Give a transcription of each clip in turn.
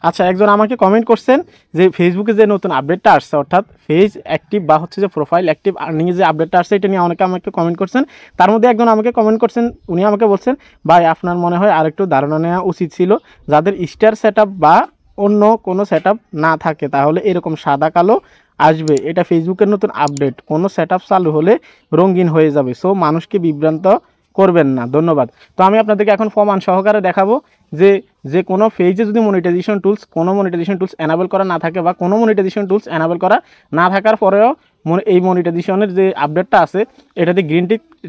আচ্ছা, একজন আমাকে কমেন্ট করছেন যে ফেসবুকে যে নতুন আপডেটটা আসছে, অর্থাৎ ফেজ অ্যাক্টিভ বা হচ্ছে যে প্রোফাইল অ্যাক্টিভ আর্নিংয়ে যে আপডেটটা আসছে, এটা নিয়ে অনেকে আমাকে কমেন্ট করছেন। তার মধ্যে একজন আমাকে কমেন্ট করছেন, উনি আমাকে বলছেন, ভাই আপনার মনে হয় আরেকটু ধারণা নেওয়া উচিত ছিল, যাদের স্টার সেট বা অন্য কোনো সেট না থাকে তাহলে এরকম সাদা কালো আসবে। এটা ফেসবুকের নতুন আপডেট, কোনো সেট চালু হলে রঙিন হয়ে যাবে, সো মানুষকে বিভ্রান্ত করবেন না, ধন্যবাদ। তো আমি আপনাদেরকে এখন প্রমাণ সহকারে দেখাবো যে যে কোনো পেজে যদি মনিটাইজেশন টুলস এনাবেল করা না থাকে বা কোনো মনিটাইজেশন টুলস এনাবেল করা না থাকার পরেও এই মনিটাইজেশনের যে আপডেটটা আছে এটাতে গ্রিন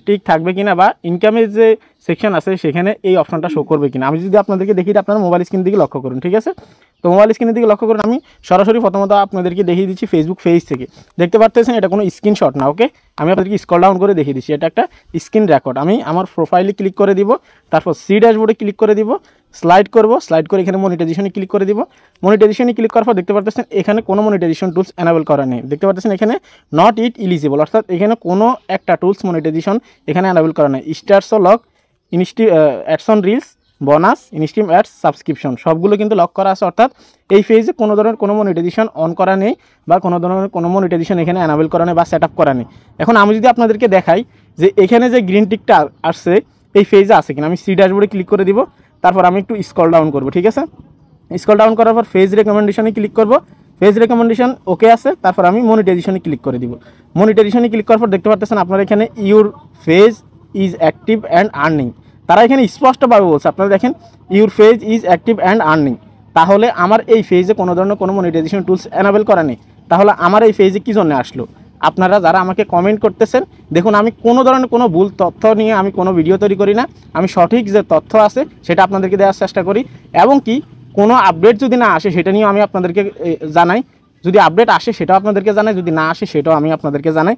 টিক থাকবে কিনা বা ইনকামের যে সেকশন আছে সেখানে এই অপশনটা শো করবে কিনা। আমি যদি আপনাদেরকে দেখি, আপনারা মোবাইল স্ক্রিন দিকে লক্ষ্য করুন, ঠিক আছে? তো মোবাইল স্ক্রিনের দিকে লক্ষ্য করুন, আমি সরাসরি প্রথমত আপনাদেরকে দেখিয়ে দিচ্ছি ফেসবুক পেজ থেকে। দেখতে পাচ্ছেন এটা কোনো স্ক্রিনশট না, ওকে? আমি আপনাদেরকে স্ক্রল ডাউন করে দেখিয়ে দিচ্ছি, এটা একটা স্ক্রিন রেকর্ড। আমি আমার প্রোফাইলে ক্লিক করে দিব, তারপর সি ড্যাশবোর্ডে ক্লিক করে দিব, স্লাইড করে এখানে মনিটাইজেশনে ক্লিক করে দিব। মনিটাইজেশনে ক্লিক করার পর দেখতে পাচ্ছেন এখানে কোনো মনিটাইজেশন টুলস এনাবেল করা নেই। দেখতে পাচ্ছেন এখানে নট ইট ইলিজিবল, অর্থাৎ এখানে কোনো একটা টুলস মনিটাইজেশন এখানে এনাবেল করা নেই। Stars lock, ads on reels, bonus, instream ads, subscription সবগুলো কিন্তু লক করা আছে, অর্থাৎ এই ফেজে কোনো ধরনের কোনো মনিটাইজেশন অন করা নেই বা কোনো ধরনের কোনো মনিটাইজেশন এখানে এনাবেল করা নেই বা সেট আপ করা নেই। এখন আমি যদি আপনাদেরকে দেখাই যে এখানে যে গ্রিন টিকটা আসছে এই ফেজে আছে কিনা, আমি সি ড্যাশবোর্ডে ক্লিক করে দিব, তারপর আমি একটু স্ক্রল ডাউন করব, ঠিক আছে? স্ক্রল ডাউন করার পর ফেজ রেকমেন্ডেশনে ক্লিক করব, ফেজ রেকমেন্ডেশন ওকে আছে, তারপর আমি মনিটাইজেশনে ক্লিক করে দিব। মনিটাইজেশনে ক্লিক করার পর দেখতে পাচ্ছেন আপনারা এখানে your phase is active and earning, তারা এখানে স্পষ্টভাবে বলছে, আপনারা দেখেন your phase is active and earning. তাহলে আমার এই ফেজে কোনো ধরনের কোনো মনিটাইজেশন টুলস এনাবেল করা নেই, তাহলে আমার এই ফেজে কী জন্য আসলো? আপনারা যারা আমাকে কমেন্ট করতেছেন, দেখুন আমি কোনো ধরনের কোনো ভুল তথ্য নিয়ে আমি কোনো ভিডিও তৈরি করি না, আমি সঠিক যে তথ্য আছে সেটা আপনাদেরকে দেওয়ার চেষ্টা করি, এবং কি কোনো আপডেট যদি না আসে সেটা নিয়েও আমি আপনাদেরকে জানাই, যদি আপডেট আসে সেটাও আপনাদেরকে জানাই, যদি না আসে সেটাও আমি আপনাদেরকে জানাই।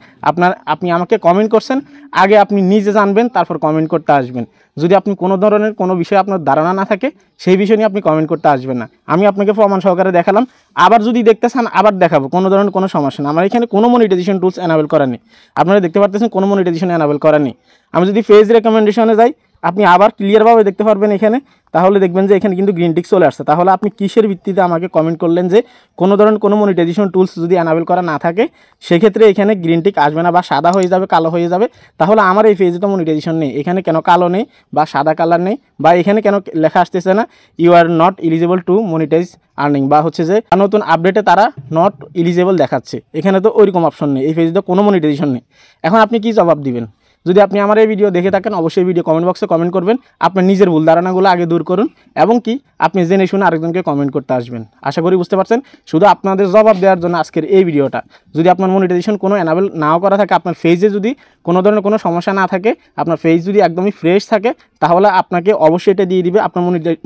আপনি আমাকে কমেন্ট করছেন, আগে আপনি নিজে জানবেন তারপর কমেন্ট করতে আসবেন। যদি আপনি কোনো ধরনের কোনো বিষয়ে আপনার ধারণা না থাকে সেই বিষয় নিয়ে আপনি কমেন্ট করতে আসবেন না। আমি আপনাকে প্রমাণ সহকারে দেখালাম, আবার যদি দেখতে চান আবার দেখাবো, কোনো ধরনের কোনো সমস্যা না। আমার এখানে কোনো মনিটাইজেশন টুলস এনাবেল করা নেই, আপনারা দেখতে পাচ্ছেন কোনো মনিটাইজেশন এনাবেল করা নেই। আমি যদি ফেজ রেকমেন্ডেশনে যাই, আপনি আবার ক্লিয়ারভাবে দেখতে পারবেন এখানে, তাহলে দেখবেন যে এখানে কিন্তু গ্রিন টিক চলে আসছে। তাহলে আপনি কিসের ভিত্তিতে আমাকে কমেন্ট করলেন যে কোনো ধরনের কোনো মনিটাইজেশন টুলস যদি এনাবেল করা না থাকে সেক্ষেত্রে এখানে গ্রিন টিক আসবে না বা সাদা হয়ে যাবে, কালো হয়ে যাবে। তাহলে আমার এই পেজে তো মনিটাইজেশন নেই, এখানে কেন কালো নেই বা সাদা কালার নেই, বা এখানে কেন লেখা আসতেছে না you are not eligible to monetise earning, বা হচ্ছে যে নতুন আপডেটে তারা নট এলিজিবল দেখাচ্ছে, এখানে তো ওইরকম অপশন নেই, এই পেজে তো কোনো মনিটাইজেশন নেই। এখন আপনি কি জবাব দিবেন? যদি আপনি আমার এই ভিডিও দেখে থাকেন অবশ্যই ভিডিও কমেন্ট বক্সে কমেন্ট করবেন, আপনার নিজের ভুল ধারণাগুলো আগে দূর করুন, এবং কি আপনি জেনে শুনে আরেকজনকে কমেন্ট করতে আসবেন। আশা করি বুঝতে পারছেন। শুধু আপনাদের জবাব দেওয়ার জন্য আজকের এই ভিডিওটা। যদি আপনার মনিটাইজেশন কোনো এনাবেল নাও করা থাকে, আপনার পেজে যদি কোনো ধরনের কোনো সমস্যা না থাকে, আপনার পেজ যদি একদমই ফ্রেশ থাকে, তাহলে আপনাকে অবশ্যই এটা দিয়ে দিবে আপনার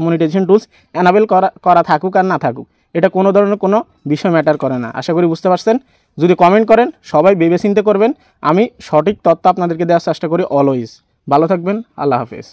মনিটাইজেশন টুলস এনাবেল করা থাকুক আর না থাকুক, এটা কোনো ধরনের কোনো বিষয় ম্যাটার করে না। আশা করি বুঝতে পারছেন। যদি কমেন্ট করেন সবাই ভেবে চিন্তে করবেন, আমি সঠিক তথ্য আপনাদেরকে দেওয়ার চেষ্টা করি অলওয়েজ। ভালো থাকবেন, আল্লাহ হাফেজ।